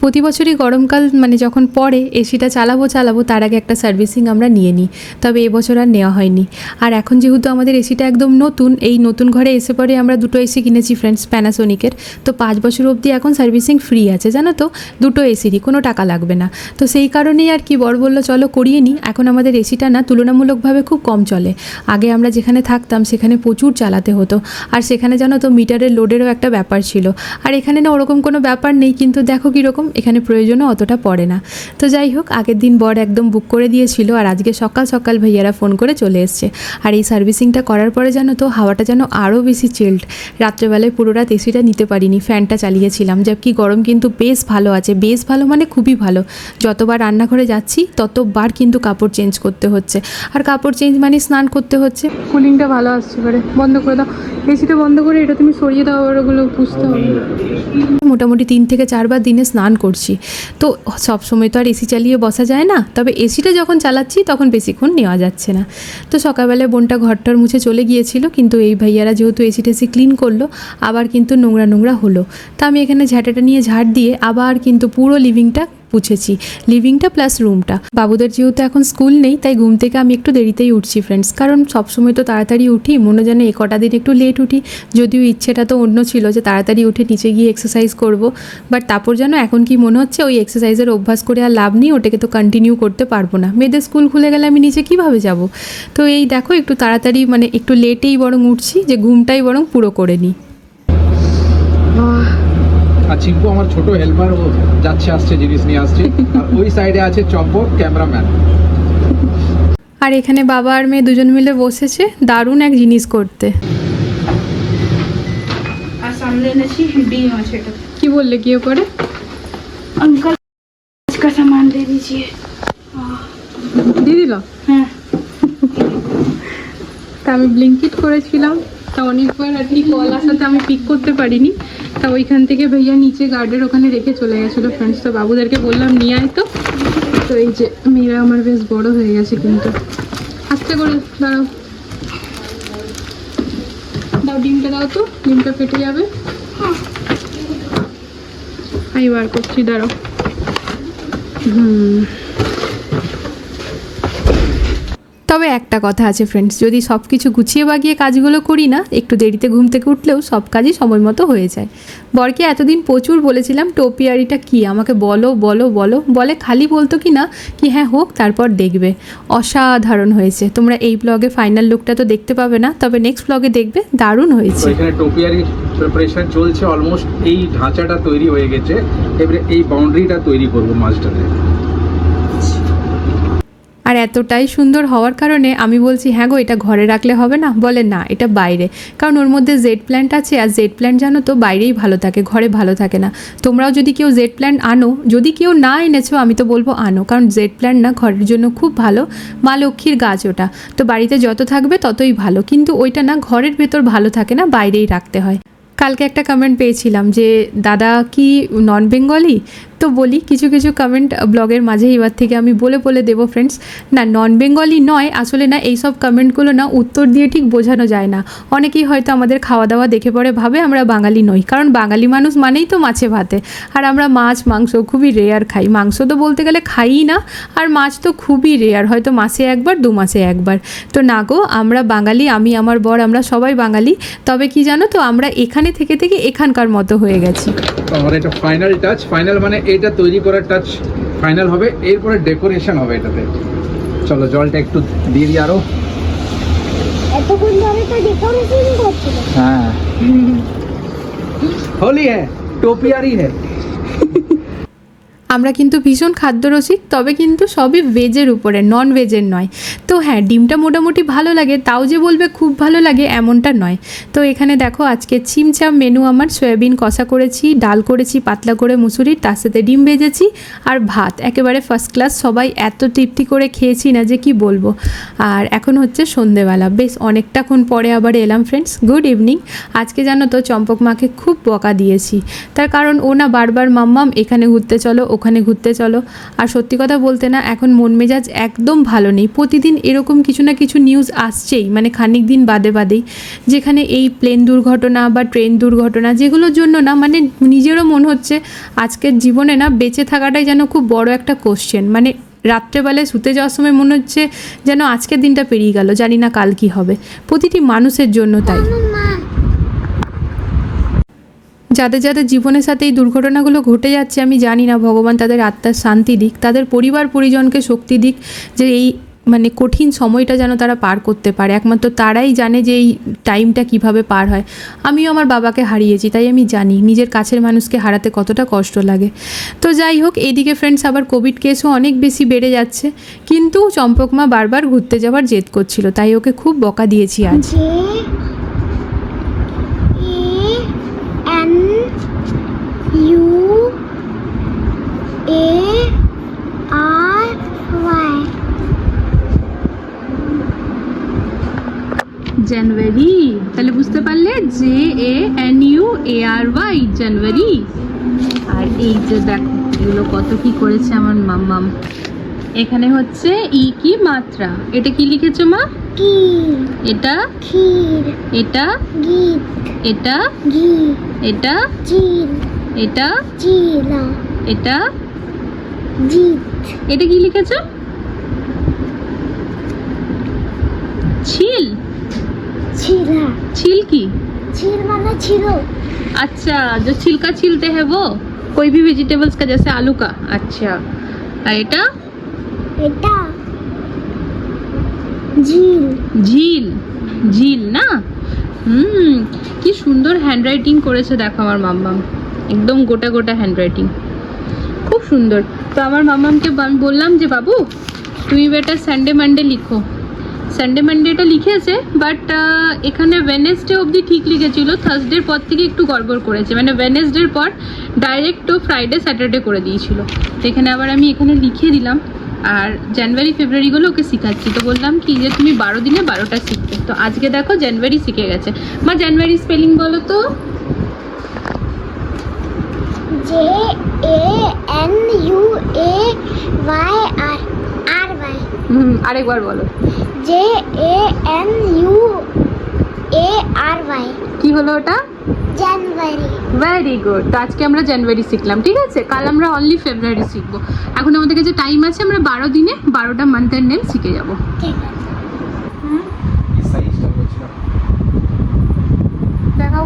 প্রতি বছরই গরমকাল মানে যখন পড়ে এসিটা চালাবো তার আগে একটা সার্ভিসিং আমরা নিয়ে নিই, তবে এবছর আর নেওয়া হয়নি। আর এখন যেহেতু আমাদের এসিটা একদম নতুন, এই নতুন ঘরে এসে পরে আমরা দুটো এসি কিনেছি ফ্রেন্ডস প্যানাসোনিকের, তো 5 বছর অবধি এখন সার্ভিসিং ফ্রি আছে জানো তো, দুটো এসিরই কোনো টাকা লাগবে না। তো সেই কারণেই আর কি বর বললো চলো করিয়ে নিই। এখন আমাদের এসিটা না তুলনামূলকভাবে খুব কম চলে। আগে আমরা যেখানে থাকতাম সেখানে প্রচুর চালাতে হতো, আর সেখানে জানো তো মিটারের লোডেরও একটা ব্যাপার ছিল। আর এখানে না ওরকম কোনো ব্যাপার নেই, কিন্তু দেখো কীরকম এখানে প্রয়োজনও অতটা পড়ে না। তো যাই হোক, আগের দিন বর একদম বুক করে দিয়েছিল, আর আজকে সকাল সকাল ভাইয়ারা ফোন করে চলে এসছে। আর এই সার্ভিসিংটা করার পরে জানো তো হাওয়াটা যেন আরও বেশি চিল্ড। রাত্রেবেলায় পুরো রাত এসিটা নিতে পারিনি, ফ্যানটা চালিয়েছিলাম, যা কি গরম কিন্তু বেশ ভালো আছে, বেশ ভালো মানে খুবই ভালো। যতবার রান্নাঘরে যাচ্ছি ততবার কিন্তু কাপড় চেঞ্জ করতে হচ্ছে, আর কাপড় চেঞ্জ মানে স্নান করতে হচ্ছে। কুলিংটা ভালো আসছে, পারে বন্ধ করে দাও, এসিটা বন্ধ করে এটা তুমি সরিয়ে দাও, আর ওগুলো পুষতে হবে। মোটামুটি 3 থেকে 4 বার দিনে স্নান করছি, তো সব সময় তো আর এসি চালিয়ে বসা যায় না, তবে এসিটা যখন চালাচ্ছি তখন বেশিক্ষণ নেওয়া যাচ্ছে না। তো সকালবেলায় বোনটা ঘরটার মুছে চলে গিয়েছিল, কিন্তু এই ভাইয়ারা যেহেতু এসি টেসি ক্লিন করলো আবার কিন্তু নোংরা হলো। তা আমি এখানে ঝাঁটাটা নিয়ে ঝাড় দিয়ে আবার কিন্তু পুরো লিভিংটা পুছেছি, লিভিংটা প্লাস রুমটা। বাবুদের যেহেতু এখন স্কুল নেই তাই ঘুম থেকে আমি একটু দেরিতেই উঠছি ফ্রেন্ডস, কারণ সবসময় তো তাড়াতাড়ি উঠি, মনে জানে এ কটা দিন একটু লেট উঠি, যদিও ইচ্ছেটা তো অন্য ছিল যে তাড়াতাড়ি উঠে নিচে গিয়ে এক্সারসাইজ করব, বাট তারপর যেন এখন কি মনে হচ্ছে ওই এক্সারসাইজের অভ্যাস করে আর লাভ নেই, ওটাকে তো কন্টিনিউ করতে পারবো না, মেয়েদের স্কুল খুলে গেলে আমি নিচে কীভাবে যাব। তো এই দেখো একটু তাড়াতাড়ি মানে একটু লেটেই বরং উঠছি, যে ঘুমটাই বরং পুরো করে নিই। আর চিম্পু আমার ছোট হেল্পার, ও যাচ্ছে আসছে জিনিস নিয়ে আসছে, আর ওই সাইডে আছে চম্পক ক্যামেরাম্যান। আর এখানে বাবা আর মেয়ে দুজন মিলে বসেছে দারুণ এক জিনিস করতে। আর সামনে এনেছি ডিম আছে, এটা কি বললে কি করে अंकल का सामान दे दीजिए। দিয়ে দিল? হ্যাঁ, তা আমি ব্লিঙ্কিট করেছিলাম, তা অনেকবার আর কি কল আসাতে আমি পিক করতে পারিনি, তা ওইখান থেকে ভাইয়া নিচে গার্ডের ওখানে রেখে চলে গেছিলো ফ্রেন্ডস। তো বাবুদেরকে বললাম নিয়ে আয় তো। তো এই যে মেয়েরা আমার বেশ বড় হয়ে গেছে, কিন্তু আস্তে করে দাঁড়াও, দাও ডিমটা দাও তো, ডিমটা ফেটে যাবে। আমি বার করছি দাঁড়াও। তবে একটা কথা আছে ফ্রেন্ডস, যদি সব কিছু গুছিয়ে বাগিয়ে কাজগুলো করি না, একটু দেরিতে ঘুম থেকে উঠলেও সব কাজই সময় মতো হয়ে যায়। বরকে এতদিন প্রচুর বলেছিলাম টোপিয়ারিটা কি, আমাকে বলো বলো বলো, বলে খালি বলতো কি না কি হ্যাঁ হোক তারপর দেখবে। অসাধারণ হয়েছে। তোমরা এই ব্লগে ফাইনাল লুকটা তো দেখতে পাবে না, তবে নেক্সট ব্লগে দেখবে, দারুণ হয়েছে। এখানে টোপিয়ারি প্রিপারেশন চলছে, অলমোস্ট এই ঢাঁচাটা তৈরি হয়ে গেছে, এবারে এই বাউন্ডারিটা তৈরি করবো মাঝটাতে। আর এতটাই সুন্দর হওয়ার কারণে আমি বলছি হ্যাঁ গো এটা ঘরে রাখলে হবে না, বলে না এটা বাইরে, কারণ ওর মধ্যে জেড প্ল্যান্ট আছে, আর জেড প্ল্যান্ট জানো তো বাইরেই ভালো থাকে, ঘরে ভালো থাকে না। তোমরাও যদি কেউ জেড প্ল্যান্ট আনো, যদি কেউ না এনেছো আমি তো বলবো আনো, কারণ জেড প্ল্যান্ট না ঘরের জন্য খুব ভালো, মা লক্ষ্মীর গাছ ওটা, তো বাড়িতে যত থাকবে ততই ভালো, কিন্তু ওইটা না ঘরের ভেতর ভালো থাকে না, বাইরেই রাখতে হয়। কালকে একটা কমেন্ট পেয়েছিলাম যে দাদা কি নন বেঙ্গলি, তো বলি কিছু কিছু কমেন্ট ব্লগের মাঝে এবার থেকে আমি বলে দেবো ফ্রেন্ডস, না নন বেঙ্গলি নয় আসলে, না এইসব কমেন্টগুলো না উত্তর দিয়ে ঠিক বোঝানো যায় না। অনেকেই হয়তো আমাদের খাওয়া দাওয়া দেখে পরে ভাবে আমরা বাঙালি নই, কারণ বাঙালি মানুষ মানেই তো মাছে ভাতে, আর আমরা মাছ মাংস খুবই রেয়ার খাই, মাংস তো বলতে গেলে খাইই না, আর মাছ তো খুবই রেয়ার, হয়তো মাসে একবার 2 মাসে একবার। তো না গো আমরা বাঙালি, আমি আমার বর আমরা সবাই বাঙালি, তবে কি জানো তো আমরা এখানে থেকে এখানকার মতো হয়ে গেছি। আমার এটা ফাইনাল টাচ, ফাইনাল মানে এটা তৈরি করার টাচ ফাইনাল হবে, এরপরে ডেকোরেশন হবে এটাতে। চলো জলটা একটু দিয়ে দিই আরো। এতক্ষণ ধরে তো ডেকোরেশন করছিল। হ্যাঁ হোলি হ্যাঁ টোপিয়ারি হ্যাঁ। আমরা কিন্তু ভীষণ খাদ্যরসিক, তবে কিন্তু সবই ভেজের উপরে, নন ভেজের নয়। তো হ্যাঁ ডিমটা মোটামুটি ভালো লাগে, তাও যে বলবে খুব ভালো লাগে এমনটা নয়। তো এখানে দেখো আজকে ছিমছাম মেনু, আমার সয়াবিন কষা করেছি, ডাল করেছি পাতলা করে মুসুরির, তার সাথে ডিম ভেজেছি আর ভাত, একেবারে ফার্স্ট ক্লাস, সবাই এত তৃপ্তি করে খেয়েছি না যে কি বলবো। আর এখন হচ্ছে সন্ধেবেলা, বেশ অনেকটাক্ষণ পরে আবার এলাম ফ্রেন্ডস। Good evening. আজকে জানো তো চম্পক মাকে খুব বকা দিয়েছি, তার কারণ ও না বারবার মাম্মাম এখানে ঘুরতে চলো ওখানে ঘুরতে চলো। আর সত্যি কথা বলতে না, এখন মন মেজাজ একদম ভালো নেই। প্রতিদিন এরকম কিছু না কিছু নিউজ আসছেই, মানে খানিক দিন বাদে বাদেই, যেখানে এই প্লেন দুর্ঘটনা বা ট্রেন দুর্ঘটনা, যেগুলোর জন্য না মানে নিজেরও মনে হচ্ছে আজকের জীবনে না বেঁচে থাকাটাই যেন খুব বড় একটা কোশ্চেন। মানে রাত্রেবেলায় শুতে যাওয়ার সময় মনে হচ্ছে যেন আজকের দিনটা পেরিয়ে গেল, জানি না কাল কী হবে, প্রতিটি মানুষের জন্য তাই। যাদের যাদের জীবনের সাথে এই দুর্ঘটনাগুলো ঘটে যাচ্ছে, আমি জানি না ভগবান তাদের আত্মার শান্তি দিক, তাদের পরিবার পরিজনকে শক্তি দিক, যে এই মানে কঠিন সময়টা যেন তারা পার করতে পারে। একমাত্র তারাই জানে যে এই টাইমটা কিভাবে পার হয়। আমিও আমার বাবাকে হারিয়েছি, তাই আমি জানি নিজের কাছের মানুষকে হারাতে কতটা কষ্ট লাগে। তো যাই হোক, এইদিকে ফ্রেন্ডস আবার কোভিড কেসও অনেক বেশি বেড়ে যাচ্ছে, কিন্তু চম্পকমা বারবার ঘুরতে যাওয়ার জেদ করছিল, তাই ওকে খুব বকা দিয়েছি আজ। জানুয়ারি, তাহলে বুঝতে পারলে, JANUARY, জানুয়ারি। আর এই যে দেখো এগুলো কত কি করেছে আমার মাম্মাম। এখানে হচ্ছে ই কি মাত্রা, এটা কি লিখেছো মা? কি? এটা ক্ষীর। এটা গীত। এটা ঘি। এটা চিল। এটা চিলা। এটা জিত। এটা কি লিখেছো? ছিল। छिला। ছিল কি? छिल माने छिलो। अच्छा, जो छिलका छीलते हैं वो, कोई भी वेजिटेबल्स का, जैसे आलू का। अच्छा, और এটা এটা ঝিল। ঝিল, ঝিল না? কি সুন্দর হ্যান্ডরাইটিং করেছে দেখো আমার মাম্মাম, একদম গোটা গোটা হ্যান্ডরাইটিং, খুব সুন্দর। তো আমার মাম্মামকে আমি বললাম যে বাবু তুমি বেটা সানডে মানডে লিখো। সানডে মানডেটা লিখেছে, বাট এখানে ওয়েনেসডে অবধি ঠিক লিখেছিল, থার্সডের পর থেকে একটু গড়বড় করেছে, মানে ওয়েনেসডের পর ডাইরেক্ট ও ফ্রাইডে স্যাটারডে করে দিয়েছিল। তো এখানে আবার আমি এখানে লিখিয়ে দিলাম। আর জানুয়ারি ফেব্রুয়ারিগুলো ওকে শেখাচ্ছি, তো বললাম কি যে তুমি 12 দিনে 12টা শিখবে। তো আজকে দেখো জানুয়ারি শিখে গেছে। মা জানুয়ারি স্পেলিং বলো তো। JANUARY। আরেকবার বলো। JANUARY। কি হলো ওটা? জানুয়ারি। Very good. তো আজকে আমরা জানুয়ারি শিখলাম, ঠিক আছে? কাল আমরা অনলি ফেব্রুয়ারি শিখবো। এখন আমাদের কাছে টাইম আছে, আমরা 12 দিনে 12টা মান্থের নেম শিখে যাব। ঠিক আছে। দেখাও।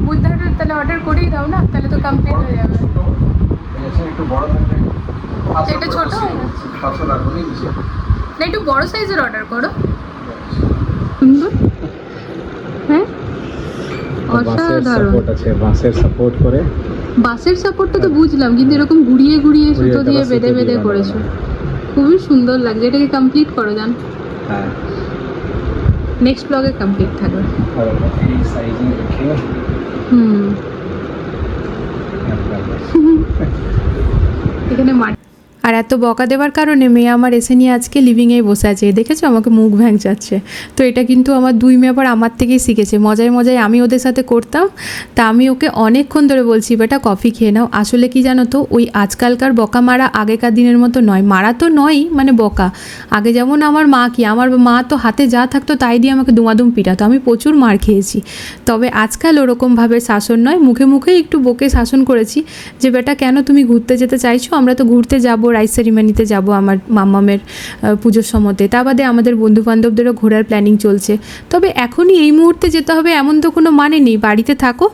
বুদ্ধহাটের তাহলে অর্ডার করেই দাও না, তাহলে তো কমপ্লিট হয়ে যাবে। একটু বড় থাকবে, এটা ছোট হয়ে যাচ্ছে। 500 টাকা নিয়ে দিছে। না, একটু বড় সাইজের অর্ডার করো। সুন্দর, হ্যাঁ, অসাধারণ। সাপোর্ট আছে, বাসের সাপোর্ট করে। বাসের সাপোর্টটা তো বুঝলাম, কিন্তু এরকম ঘুরিয়ে ঘুরিয়ে সুতো দিয়ে বেঁধে বেঁধে করেছো, খুবই সুন্দর লাগছে। এটাকে কমপ্লিট করো জান। হ্যাঁ, নেক্সট ব্লগে কমপ্লিট থাকবে। আর এই সাইজিং রেখে এখানে মাটি। আর এত বকা দেওয়ার কারণে মেয়ে আমার এসে নিয়ে আজকে লিভিংয়েই বসে আছে, দেখেছো আমাকে মুখ ভ্যাংচাচ্ছে। তো এটা কিন্তু আমার দুই মেয়ে আবার আমার থেকেই শিখেছে, মজায় মজায় আমি ওদের সাথে করতাম। তা আমি ওকে অনেকক্ষণ ধরে বলছি বেটা কফি খেয়ে নাও। আসলে কি জানো তো, ওই আজকালকার বকা মারা আগেকার দিনের মতো নয়, মারা তো নয়ই, মানে বকা। আগে যেমন আমার মা তো হাতে যা থাকতো তাই দিয়ে আমাকে দুমাদুম পিটাতো, আমি প্রচুর মার খেয়েছি। তবে আজকাল ওরকমভাবে শাসন নয়, মুখে মুখেই একটু বকে শাসন করেছি যে বেটা কেন তুমি ঘুরতে যেতে চাইছো, আমরা তো ঘুরতে যাবো, রাইস সেরিমনিতে যাব আমার মাম্মামের পুজোর সময়তে। তা বাদে আমাদের বন্ধুবান্ধবদেরও ঘোরার প্ল্যানিং চলছে। তবে এখনই এই মুহূর্তে যেতে হবে এমন তো কোনো মানে নেই, বাড়িতে থাকো,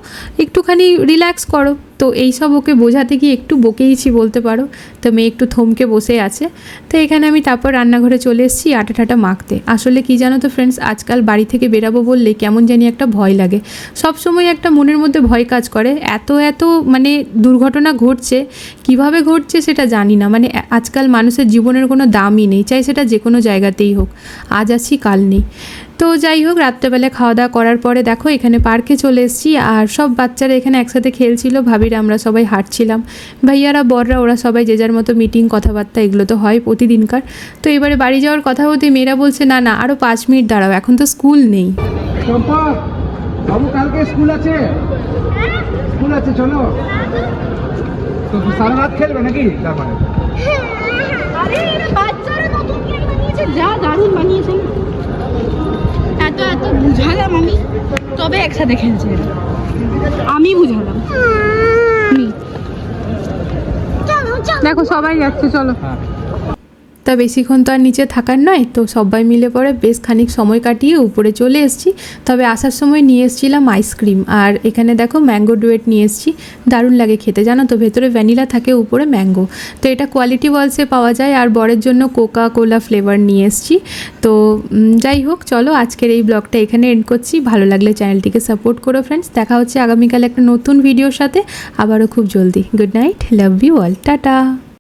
একটুখানি রিল্যাক্স করো। তো এইসব ওকে বোঝাতে গিয়ে একটু বকেইছি বলতে পারো। তো মেয়ে একটু থমকে বসে আছে। তো এখানে আমি তারপর রান্নাঘরে চলে এসেছি আটা ঠাটা মাখতে। আসলে কি জানো তো ফ্রেন্ডস, আজকাল বাড়ি থেকে বেরাবো বললে কেমন জানি একটা ভয় লাগে, সবসময় একটা মনের মধ্যে ভয় কাজ করে। এত মানে দুর্ঘটনা ঘটছে, কিভাবে ঘটছে সেটা জানি না। মানে আজকাল মানুষের জীবনের কোনো দামই নেই, চাই সেটা যে কোনো জায়গাতেই হোক, আজ আছি কাল নেই। তো যাই হোক, রাত্রেবেলা খাওয়া দাওয়া করার পরে দেখো এখানে পার্কে চলে এসেছি, আর সব বাচ্চারা এখানে একসাথে খেলছিল, ভাবিরা আমরা সবাই হাঁটছিলাম, ভাইয়ারা বড়রা ওরা সবাই যে যার মতো মিটিং কথাবার্তা এগুলো তো হয় প্রতিদিনকার। তো এবারে বাড়ি যাওয়ার কথা হতে মেয়েরা বলছে না না আরও 5 মিনিট দাঁড়াও, এখন তো স্কুল নেই। চম্পা বাবু কালকে স্কুল আছে, স্কুল আছে চলো। তো সারা রাত খেলবে নাকি? তার মানে আরে এরা বাচ্চারা নতুন গেম বানিয়েছে, যা দারুণ বানিয়েছে না। এত এত বুঝালাম আমি, তবে একসাথে খেলছে এরা। আমি বুঝালাম। চলো চলো দেখো সবাই যাচ্ছে, চলো। হ্যাঁ তা বেশিক্ষণ তো আর নিচে থাকার নয়, তো সবাই মিলে পরে বেশ খানিক সময় কাটিয়ে উপরে চলে এসেছি। তবে আসার সময় নিয়ে এসেছিলাম আইসক্রিম, আর এখানে দেখো ম্যাঙ্গো ডুয়েট নিয়ে এসেছি, দারুণ লাগে খেতে জানো তো, ভেতরে ভ্যানিলা থাকে উপরে ম্যাঙ্গো। তো এটা কোয়ালিটি ওয়ালসে পাওয়া যায়, আর বরের জন্য কোকা কোলা ফ্লেভার নিয়ে এসেছি। তো যাই হোক চলো, আজকের এই ব্লগটা এখানে এন্ড করছি। ভালো লাগলে চ্যানেলটিকে সাপোর্ট করো ফ্রেন্ডস। দেখা হচ্ছে আগামীকাল একটা নতুন ভিডিওর সাথে, আবারও খুব জলদি। Good night, love you all, tata.